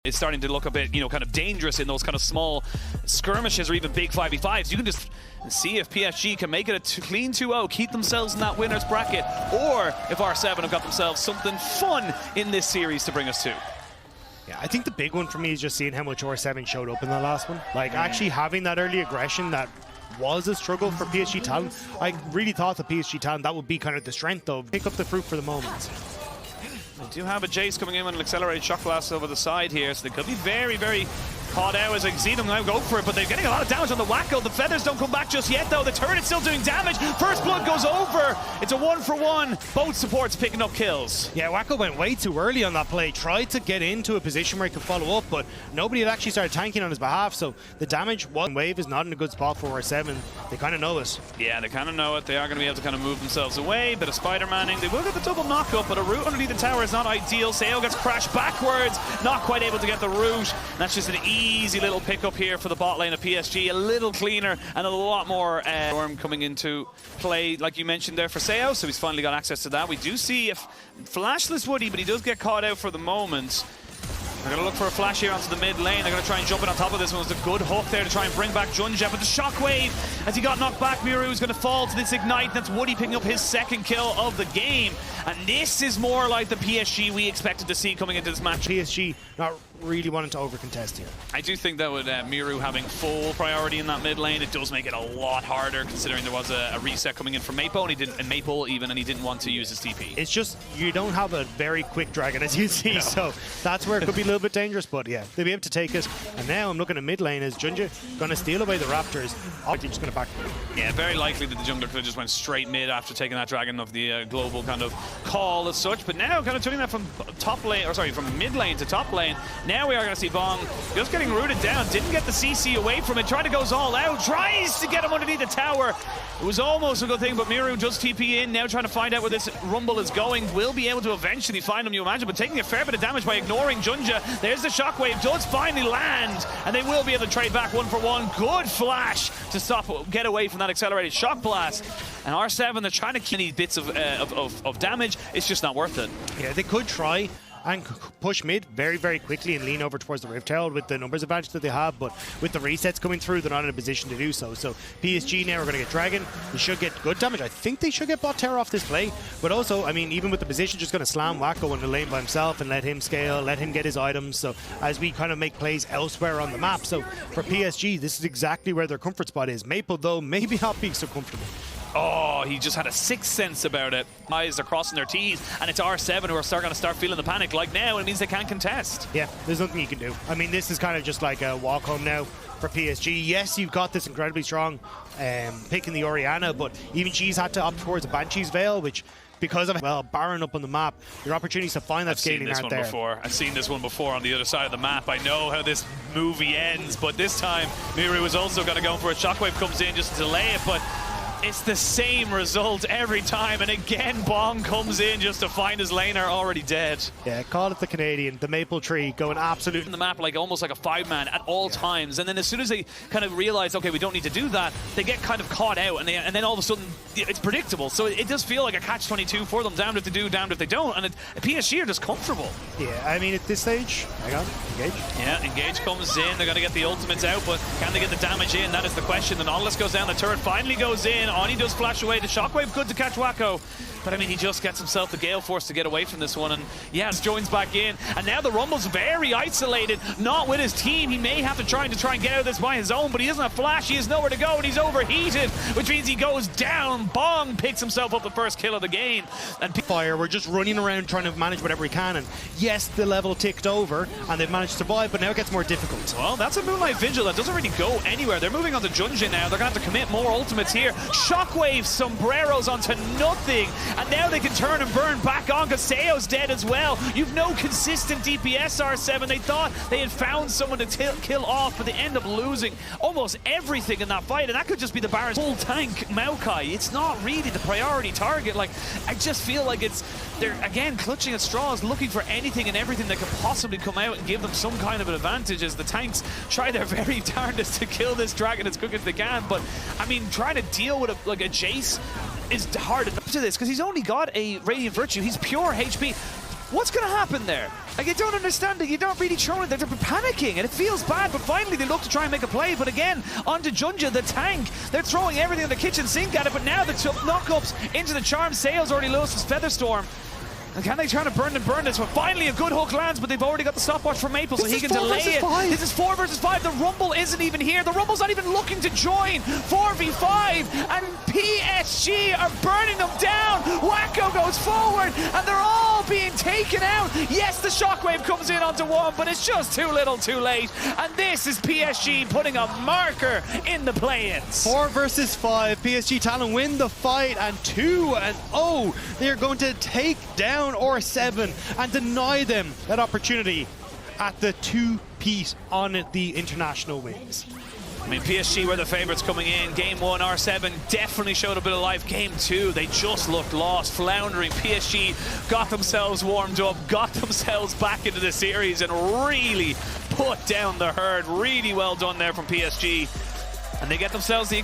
It's starting to look a bit, kind of dangerous in those kind of small skirmishes or even big 5v5s. You can just see if PSG can make it a clean 2-0, keep themselves in that winner's bracket, or if R7 have got themselves something fun in this series to bring us to. Yeah, I think the big one for me is just seeing how much R7 showed up in the last one. Like, actually having that early aggression that was a struggle for PSG Talon. I really thought the PSG Talon, that would be kind of the strength, though. Pick up the fruit for the moment. They do have a jayce coming in with an accelerated shock blast over the side here, so they could be very, very caught out as I can see them now go for it, but they're getting a lot of damage on the Wako. The feathers don't come back just yet, though. The turret's still doing damage. First blood goes over. It's a 1-for-1. Both supports picking up kills. Yeah, Wako went way too early on that play. Tried to get into a position where he could follow up, but nobody had actually started tanking on his behalf, so the damage one wave is not in a good spot for R7. They kind of know it. Yeah, they kind of know it. They are going to be able to kind of move themselves away. Bit of Spider-Manning. They will get the double knock-up, but a route underneath the tower is not ideal. xayah gets crashed backwards. Not quite able to get the route. That's just an easy little pick up here for the bot lane of PSG. A little cleaner and a lot more storm coming into play, like you mentioned there, for xayah, so he's finally got access to that. We do see a flashless Woody, but he does get caught out for the moment. They're going to look for a flash here onto the mid lane. They're going to try and jump in on top of this one. It's a good hook there to try and bring back Junja, but the shockwave, as he got knocked back, Mireu is going to fall to this ignite. That's Woody picking up his second kill of the game. And this is more like the PSG we expected to see coming into this match. PSG not really wanting to over-contest here. I do think that with Mireu having full priority in that mid lane, it does make it a lot harder, considering there was a reset coming in from Maple, and he didn't want to use his TP. It's just, you don't have a very quick dragon, as you see, so that's where it could be a little bit dangerous, but yeah, they'll be able to take it. And now I'm looking at mid lane as Junja going to steal away the Raptors. Oddie just going to back. Yeah, very likely that the jungler could have just went straight mid after taking that dragon of the global kind of call as such, but now kind of turning that from top lane, or sorry, from mid lane to top lane. Now we are going to see Bong just getting rooted down. Didn't get the CC away from it. Tried to go all out. Tries to get him underneath the tower. It was almost a good thing, but Mireu does TP in. Now trying to find out where this rumble is going. Will be able to eventually find him, you imagine, but taking a fair bit of damage by ignoring Junja. There's the shockwave. Does finally land, and they will be able to trade back 1-for-1. Good flash to get away from that accelerated shock blast. And R7, they're trying to kill any bits of damage. It's just not worth it. Yeah, they could try and push mid very, very quickly and lean over towards the Rift Tower with the numbers advantage that they have, but with the resets coming through, they're not in a position to do so. So PSG now are going to get Dragon. They should get good damage. I think they should get bot terror off this play, but also, I mean, even with the position, just going to slam Wako in the lane by himself and let him scale, let him get his items, so as we kind of make plays elsewhere on the map. So for PSG, this is exactly where their comfort spot is. Maple, though, maybe not being so comfortable. Oh, he just had a sixth sense about it. Eyes are crossing their T's, and it's R7 who are going to start feeling the panic. Like now, it means they can't contest. Yeah, there's nothing you can do. I mean, this is kind of just like a walk home now for PSG. Yes, you've got this incredibly strong pick in the Orianna, but even she's had to opt towards a Banshee's Veil, which, because of, well, Baron up on the map, your opportunities to find that scaling aren't there. I've seen this one before on the other side of the map. I know how this movie ends, but this time, Mireu is also going to go for a shockwave, comes in just to delay it, but it's the same result every time, and again Bong comes in just to find his laner already dead. Yeah, call it the Canadian, the maple tree going absolute in the map, like almost like a 5-man at all times, and then as soon as they kind of realize, okay, we don't need to do that, they get kind of caught out, and then all of a sudden it's predictable. So it does feel like a catch-22 for them, damned if they do, damned if they don't, and PSG are just comfortable. Yeah, I mean, at this stage, hang on, engage. Yeah, engage comes in, they're going to get the ultimates out, but can they get the damage in? That is the question. The nautilus goes down, the turret finally goes in, Oddie does flash away, the shockwave good to catch Wako, but I mean, he just gets himself the Gale Force to get away from this one, and yeah, joins back in, and now the Rumble's very isolated, not with his team. He may have to try and get out of this by his own, but he doesn't have flash, he has nowhere to go, and he's overheated, which means he goes down. Bong picks himself up the first kill of the game, and Fire, we're just running around trying to manage whatever we can, and yes, the level ticked over, and they've managed to survive, but now it gets more difficult. Well, that's a Moonlight Vigil that doesn't really go anywhere. They're moving on to Junja now, they're going to have to commit more ultimates here. Shockwave, sombreros onto nothing, and now they can turn and burn back on because xayah's dead as well. You've no consistent DPS, R7. They thought they had found someone to kill off, but they end up losing almost everything in that fight, and that could just be the Baron's full tank maokai. It's not really the priority target. Like, I just feel like they're again clutching at straws, looking for anything and everything that could possibly come out and give them some kind of an advantage as the tanks try their very darndest to kill this dragon as quick as they can. But I mean, trying to deal with a jayce is hard enough to this because he's only got a Radiant Virtue. He's pure HP. what's going to happen there? Like, you don't understand it. You don't really throw it. They're panicking, and it feels bad. But finally, they look to try and make a play. But again, onto Junja, the tank. They're throwing everything in the kitchen sink at it. But now the knockups into the charm. Sales already lost his Featherstorm. And can they try to burn this? But finally a good hook lands, but they've already got the stopwatch for Maple, so he can delay it. This is 4 versus 5. The Rumble isn't even here. The Rumble's not even looking to join. 4v5, and PSG are burning them down. Wako goes forward, and they're all being taken out. Yes, the shockwave comes in onto one, but it's just too little too late. And this is PSG putting a marker in the play-ins. 4 versus 5. PSG Talon win the fight, and 2-0. They are going to take down R7 and deny them that opportunity at the 2-peat on the international wins. I mean, PSG were the favourites coming in. Game 1, R7 definitely showed a bit of life. Game 2, they just looked lost, floundering. PSG got themselves warmed up, got themselves back into the series, and really put down the herd. Really well done there from PSG. And they get themselves the